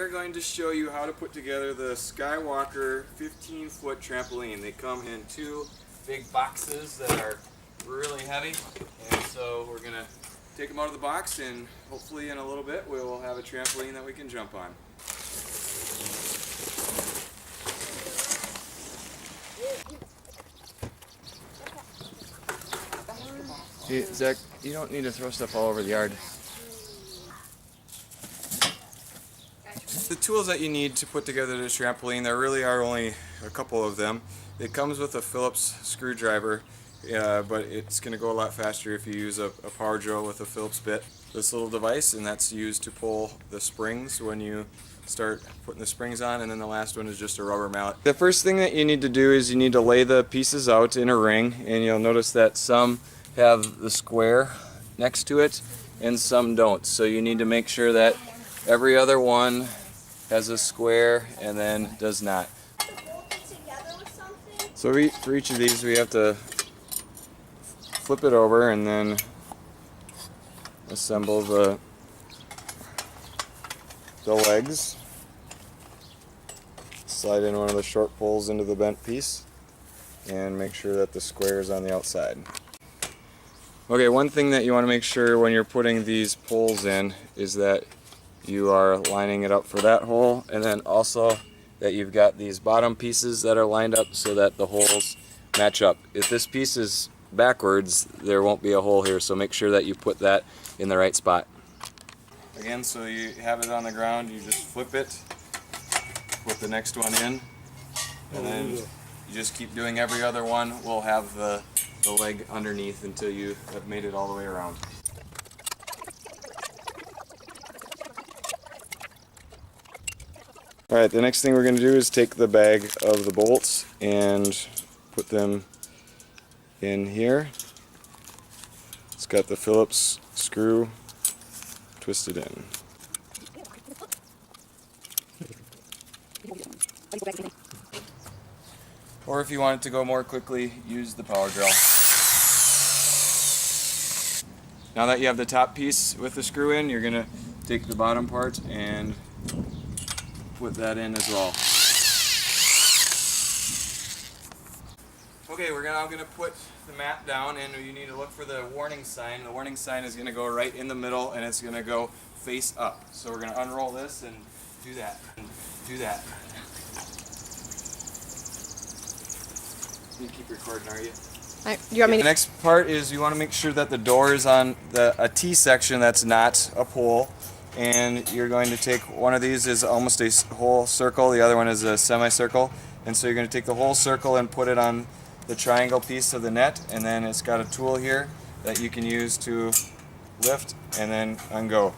are going to show you how to put together the Skywalker 15-foot trampoline. They come in two big boxes that are really heavy, and so we're going to take them out of the box, and hopefully in a little bit we will have a trampoline that we can jump on. Hey, Zach, you don't need to throw stuff all over the yard. The tools that you need to put together this trampoline, there really are only a couple of them. It comes with a Phillips screwdriver, but it's going to go a lot faster if you use a power drill with a Phillips bit. This little device, and that's used to pull the springs when you start putting the springs on, and then the last one is just a rubber mallet. The first thing that you need to do is you need to lay the pieces out in a ring, and you'll notice that some have the square next to it and some don't. So you need to make sure that every other one has a square and then does not. So for each of these we have to flip it over and then assemble the legs. Slide in one of the short poles into the bent piece and make sure that the square is on the outside. Okay, one thing that you want to make sure when you're putting these poles in is that you are lining it up for that hole, and then also that you've got these bottom pieces that are lined up so that the holes match up. If this piece is backwards, there won't be a hole here, so make sure that you put that in the right spot. Again, so you have it on the ground, you just flip it, put the next one in, and then you just keep doing every other one. We'll have the leg underneath until you have made it all the way around. Alright, the next thing we're going to do is take the bag of the bolts and put them in here. It's got the Phillips screw twisted in. Or if you want it to go more quickly, use the power drill. Now that you have the top piece with the screw in, you're going to take the bottom part and put that in as well. Okay, we're now going to put the mat down, and you need to look for the warning sign. The warning sign is going to go right in the middle, and it's going to go face up. So we're going to unroll this and do that. Do that. You keep recording, are you? You want me to? The next part is you want to make sure that the door is on a T section that's not a pole, and you're going to take one of these is almost a whole circle, the other one is a semicircle, and so you're going to take the whole circle and put it on the triangle piece of the net, and then it's got a tool here that you can use to lift and then ungo.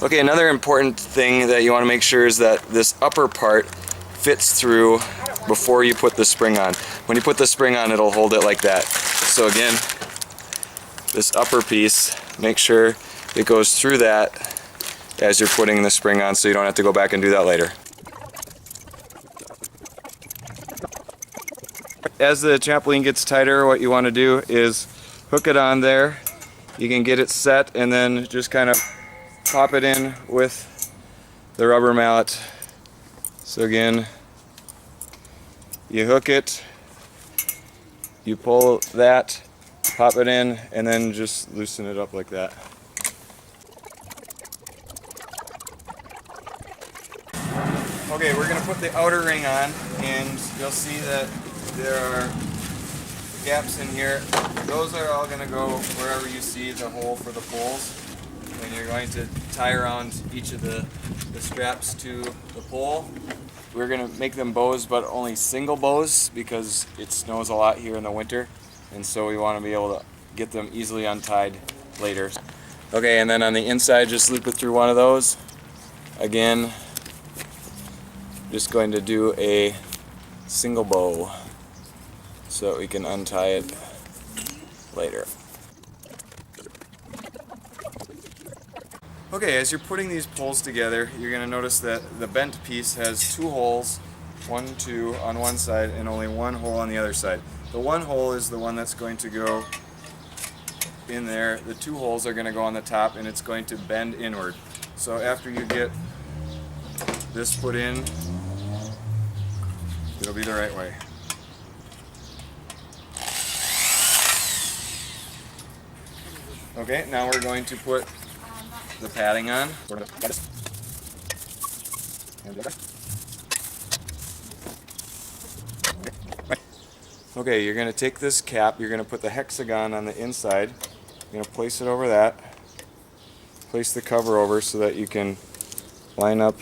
Okay, another important thing that you want to make sure is that this upper part fits through before you put the spring on. When you put the spring on, it'll hold it like that. So again, this upper piece, make sure it goes through that as you're putting the spring on, so you don't have to go back and do that later. As the trampoline gets tighter, what you want to do is hook it on there. You can get it set and then just kind of pop it in with the rubber mallet. So again, you hook it, you pull that, pop it in, and then just loosen it up like that. Okay, we're going to put the outer ring on, and you'll see that there are gaps in here. Those are all going to go wherever you see the hole for the poles. And you're going to tie around each of the straps to the pole. We're going to make them bows, but only single bows because it snows a lot here in the winter, and so we want to be able to get them easily untied later. Okay, and then on the inside, just loop it through one of those. Again, just going to do a single bow so that we can untie it later. Okay, as you're putting these poles together, you're going to notice that the bent piece has two holes, 1, 2 on one side and only one hole on the other side. The one hole is the one that's going to go in there. The two holes are going to go on the top, and it's going to bend inward. So after you get this put in, it'll be the right way. Okay, now we're going to put the padding on. Okay, you're going to take this cap, you're going to put the hexagon on the inside, you're going to place it over that, place the cover over so that you can line up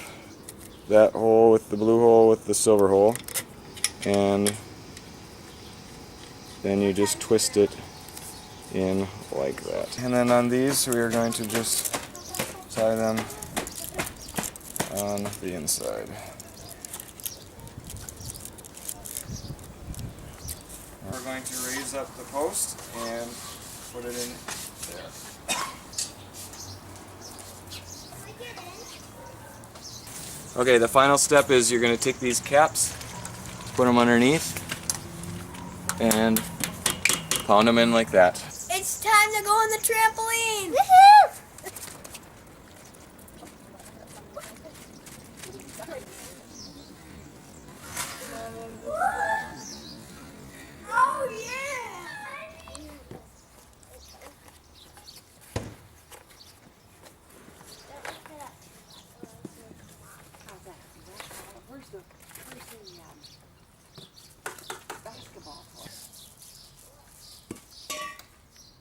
that hole with the blue hole with the silver hole, and then you just twist it in like that. And then on these we are going to just tie them on the inside. We're going to raise up the post and put it in there. Okay, the final step is you're going to take these caps, put them underneath, and pound them in like that. It's time to go on the trampoline! Woohoo! Oh yeah! Where's the basketball for?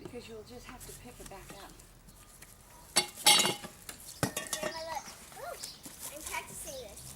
Because you'll just have to pick it back up. I'm practicing this.